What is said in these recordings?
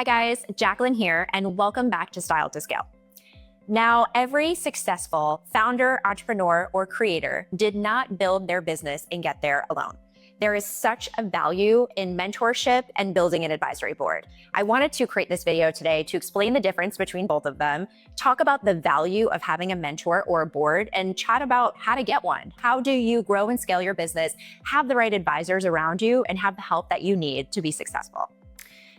Hi guys, Jacqueline here, and welcome back to Style to Scale. Now, every successful founder, entrepreneur, or creator did not build their business and get there alone. There is such a value in mentorship and building an advisory board. I wanted to create this video today to explain the difference between both of them, talk about the value of having a mentor or a board, and chat about how to get one. How do you grow and scale your business, have the right advisors around you, and have the help that you need to be successful?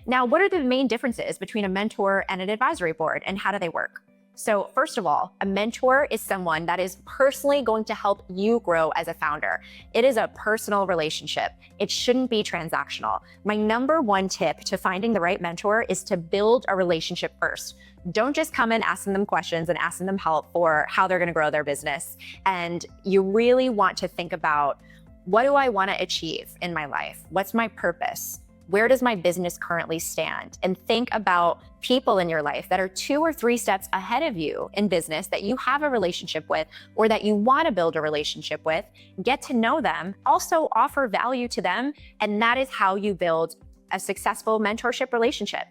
Now, what are the main differences between a mentor and an advisory board, and how do they work? So first of all, a mentor is someone that is personally going to help you grow as a founder. It is a personal relationship. It shouldn't be transactional. My number one tip to finding the right mentor is to build a relationship first. Don't just come in asking them questions and asking them help for how they're going to grow their business. And you really want to think about, what do I want to achieve in my life? What's my purpose? Where does my business currently stand? And think about people in your life that are 2 or 3 steps ahead of you in business that you have a relationship with or that you want to build a relationship with. Get to know them, also offer value to them, and that is how you build a successful mentorship relationship.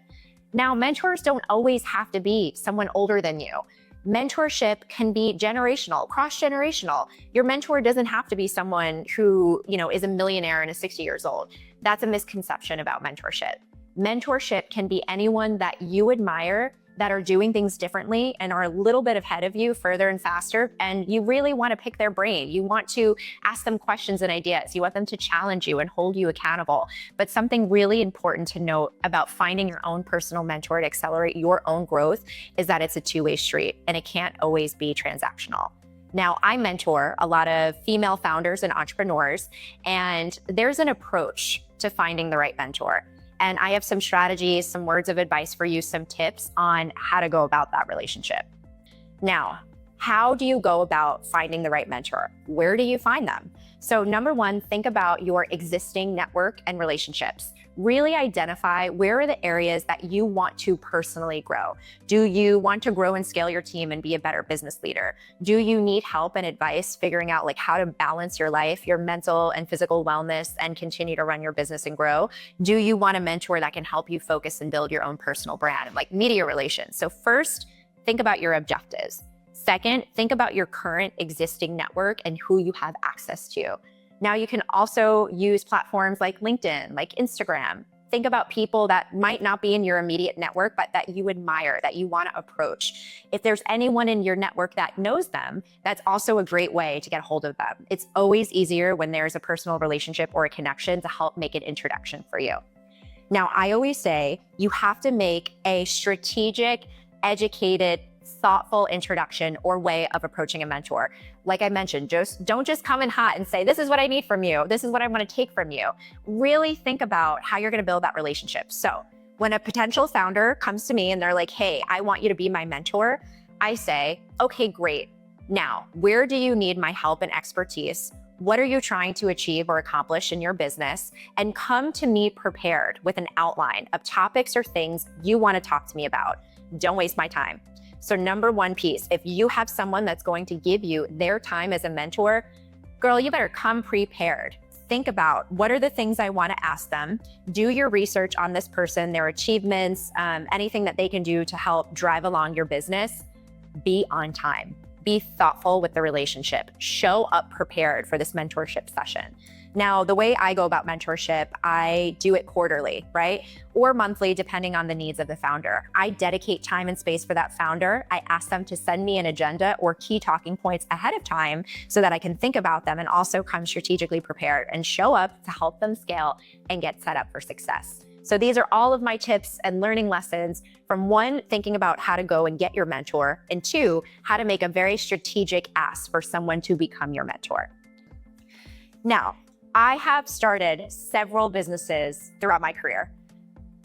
Now, mentors don't always have to be someone older than you. Mentorship can be generational, cross-generational. Your mentor doesn't have to be someone who, is a millionaire and is 60 years old. That's a misconception about mentorship. Mentorship can be anyone that you admire that are doing things differently and are a little bit ahead of you, further and faster, and you really want to pick their brain. You want to ask them questions and ideas. You want them to challenge you and hold you accountable. But something really important to note about finding your own personal mentor to accelerate your own growth is that it's a two-way street, and it can't always be transactional. Now, I mentor a lot of female founders and entrepreneurs, and there's an approach to finding the right mentor. And I have some strategies, some words of advice for you, some tips on how to go about that relationship. Now, how do you go about finding the right mentor? Where do you find them? So number one, think about your existing network and relationships. Really identify where are the areas that you want to personally grow. Do you want to grow and scale your team and be a better business leader? Do you need help and advice figuring out how to balance your life, your mental and physical wellness, and continue to run your business and grow? Do you want a mentor that can help you focus and build your own personal brand, like media relations? So first, think about your objectives. Second, think about your current existing network and who you have access to. Now, you can also use platforms like LinkedIn, like Instagram. Think about people that might not be in your immediate network, but that you admire, that you want to approach. If there's anyone in your network that knows them, that's also a great way to get a hold of them. It's always easier when there's a personal relationship or a connection to help make an introduction for you. Now, I always say you have to make a strategic, educated, thoughtful introduction or way of approaching a mentor. Like I mentioned, don't just come in hot and say, this is what I need from you. This is what I want to take from you. Really think about how you're going to build that relationship. So when a potential founder comes to me and they're like, hey, I want you to be my mentor, I say, okay, great. Now, where do you need my help and expertise? What are you trying to achieve or accomplish in your business? And come to me prepared with an outline of topics or things you want to talk to me about. Don't waste my time. So number one piece, if you have someone that's going to give you their time as a mentor, girl, you better come prepared. Think about, what are the things I want to ask them? Do your research on this person, their achievements, anything that they can do to help drive along your business. Be on time. Be thoughtful with the relationship. Show up prepared for this mentorship session. Now, the way I go about mentorship, I do it quarterly, right? Or monthly, depending on the needs of the founder. I dedicate time and space for that founder. I ask them to send me an agenda or key talking points ahead of time so that I can think about them and also come strategically prepared and show up to help them scale and get set up for success. So these are all of my tips and learning lessons from 1, thinking about how to go and get your mentor, and 2, how to make a very strategic ask for someone to become your mentor. Now, I have started several businesses throughout my career.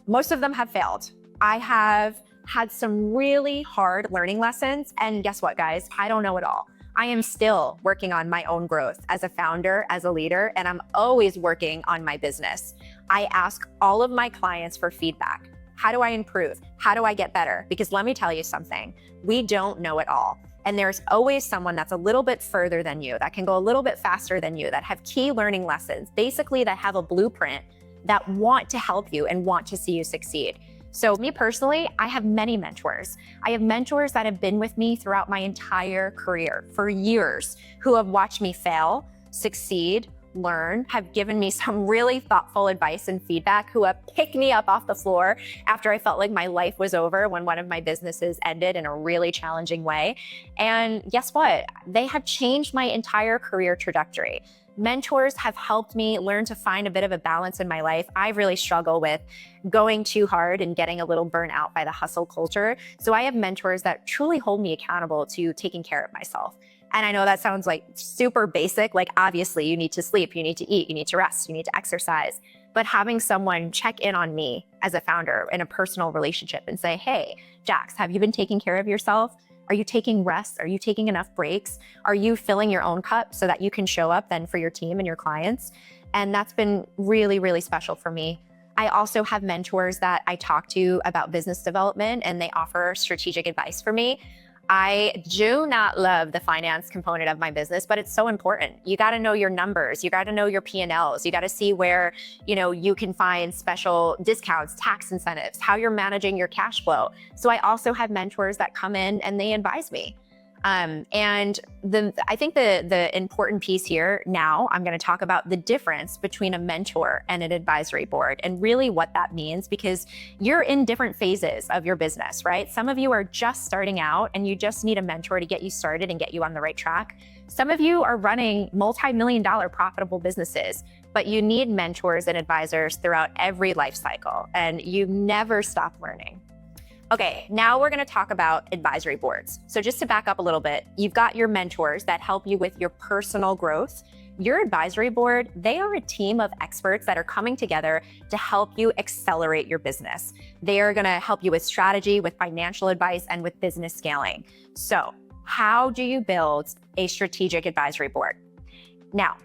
Most of them have failed. I have had some really hard learning lessons, and guess what, guys? I don't know it all. I am still working on my own growth as a founder, as a leader, and I'm always working on my business. I ask all of my clients for feedback. How do I improve? How do I get better? Because let me tell you something, we don't know it all. And there's always someone that's a little bit further than you, that can go a little bit faster than you, that have key learning lessons, basically that have a blueprint, that want to help you and want to see you succeed. So me personally, I have many mentors. I have mentors that have been with me throughout my entire career for years, who have watched me fail, succeed, learn, have given me some really thoughtful advice and feedback, who have picked me up off the floor after I felt like my life was over when one of my businesses ended in a really challenging way. And guess what? They have changed my entire career trajectory. Mentors have helped me learn to find a bit of a balance in my life. I really struggle with going too hard and getting a little burnt out by the hustle culture. So I have mentors that truly hold me accountable to taking care of myself. And I know that sounds like super basic, like obviously you need to sleep, you need to eat, you need to rest, you need to exercise. But having someone check in on me as a founder in a personal relationship and say, hey, Jax, have you been taking care of yourself? Are you taking rest? Are you taking enough breaks? Are you filling your own cup so that you can show up then for your team and your clients? And that's been really, really special for me. I also have mentors that I talk to about business development, and they offer strategic advice for me. I do not love the finance component of my business, but it's so important. You got to know your numbers. You got to know your P&Ls. You got to see where, you can find special discounts, tax incentives, how you're managing your cash flow. So I also have mentors that come in and they advise me. And I think the important piece here now, I'm going to talk about the difference between a mentor and an advisory board and really what that means, because you're in different phases of your business, right? Some of you are just starting out and you just need a mentor to get you started and get you on the right track. Some of you are running multi-million-dollar profitable businesses, but you need mentors and advisors throughout every life cycle, and you never stop learning. Okay, now we're going to talk about advisory boards. So just to back up a little bit, you've got your mentors that help you with your personal growth. Your advisory board, they are a team of experts that are coming together to help you accelerate your business. They are going to help you with strategy, with financial advice, and with business scaling. So how do you build a strategic advisory board? Now,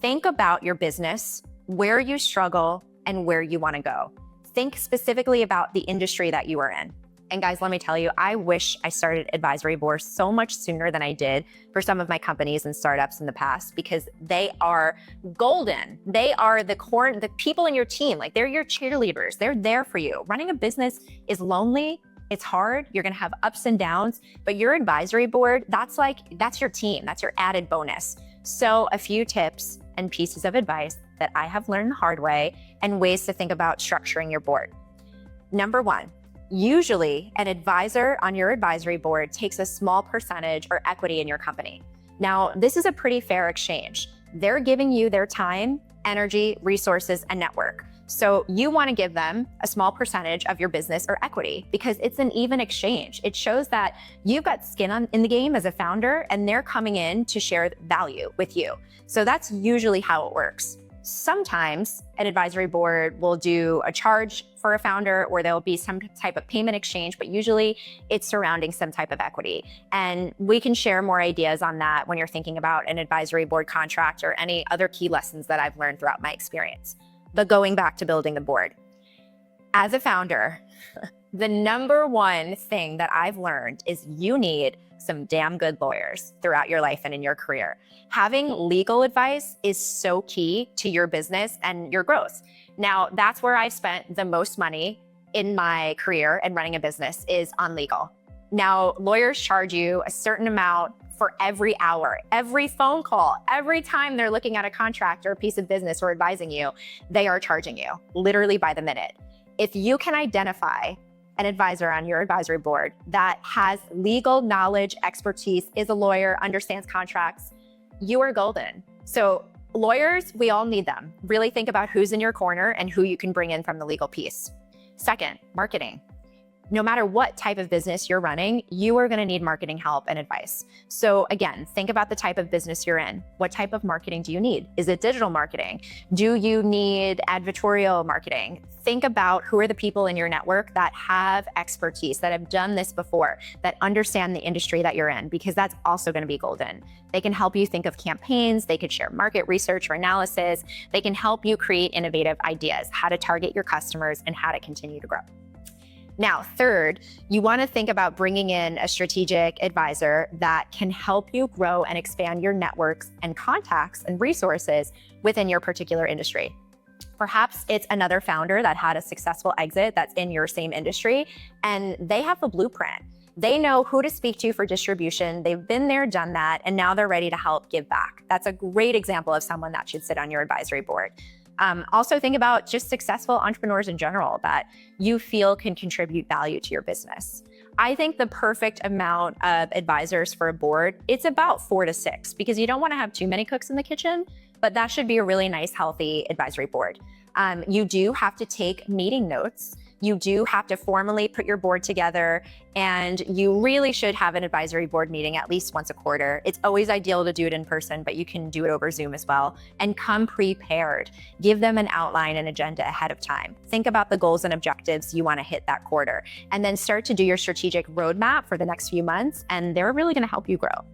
think about your business, where you struggle, and where you want to go. Think specifically about the industry that you are in. And guys, let me tell you, I wish I started advisory boards so much sooner than I did for some of my companies and startups in the past, because they are golden. They are the people in your team, like they're your cheerleaders. They're there for you. Running a business is lonely. It's hard. You're going to have ups and downs, but your advisory board, that's your team. That's your added bonus. So a few tips and pieces of advice that I have learned the hard way and ways to think about structuring your board. Number one, usually an advisor on your advisory board takes a small percentage or equity in your company. Now, this is a pretty fair exchange. They're giving you their time, energy, resources, and network. So you want to give them a small percentage of your business or equity, because it's an even exchange. It shows that you've got skin in the game as a founder, and they're coming in to share value with you. So that's usually how it works. Sometimes an advisory board will do a charge for a founder, or there'll be some type of payment exchange, but usually it's surrounding some type of equity. And we can share more ideas on that when you're thinking about an advisory board contract or any other key lessons that I've learned throughout my experience. But going back to building the board, as a founder, the number one thing that I've learned is you need some damn good lawyers throughout your life and in your career. Having legal advice is so key to your business and your growth. Now, that's where I've spent the most money in my career and running a business, is on legal. Now, lawyers charge you a certain amount for every hour, every phone call, every time they're looking at a contract or a piece of business or advising you, they are charging you literally by the minute. If you can identify an advisor on your advisory board that has legal knowledge, expertise, is a lawyer, understands contracts, you are golden. So lawyers, we all need them. Really think about who's in your corner and who you can bring in from the legal piece. Second, marketing. No matter what type of business you're running, you are going to need marketing help and advice. So again, think about the type of business you're in. What type of marketing do you need? Is it digital marketing? Do you need advertorial marketing? Think about who are the people in your network that have expertise, that have done this before, that understand the industry that you're in, because that's also going to be golden. They can help you think of campaigns. They could share market research or analysis. They can help you create innovative ideas, how to target your customers and how to continue to grow. Now, third, you want to think about bringing in a strategic advisor that can help you grow and expand your networks and contacts and resources within your particular industry. Perhaps it's another founder that had a successful exit that's in your same industry, and they have the blueprint. They know who to speak to for distribution. They've been there, done that, and now they're ready to help give back. That's a great example of someone that should sit on your advisory board. Also think about just successful entrepreneurs in general that you feel can contribute value to your business. I think the perfect amount of advisors for a board, it's about 4 to 6, because you don't want to have too many cooks in the kitchen, but that should be a really nice, healthy advisory board. You do have to take meeting notes. You do have to formally put your board together, and you really should have an advisory board meeting at least once a quarter. It's always ideal to do it in person, but you can do it over Zoom as well. And come prepared. Give them an outline and agenda ahead of time. Think about the goals and objectives you want to hit that quarter, and then start to do your strategic roadmap for the next few months, and they're really going to help you grow.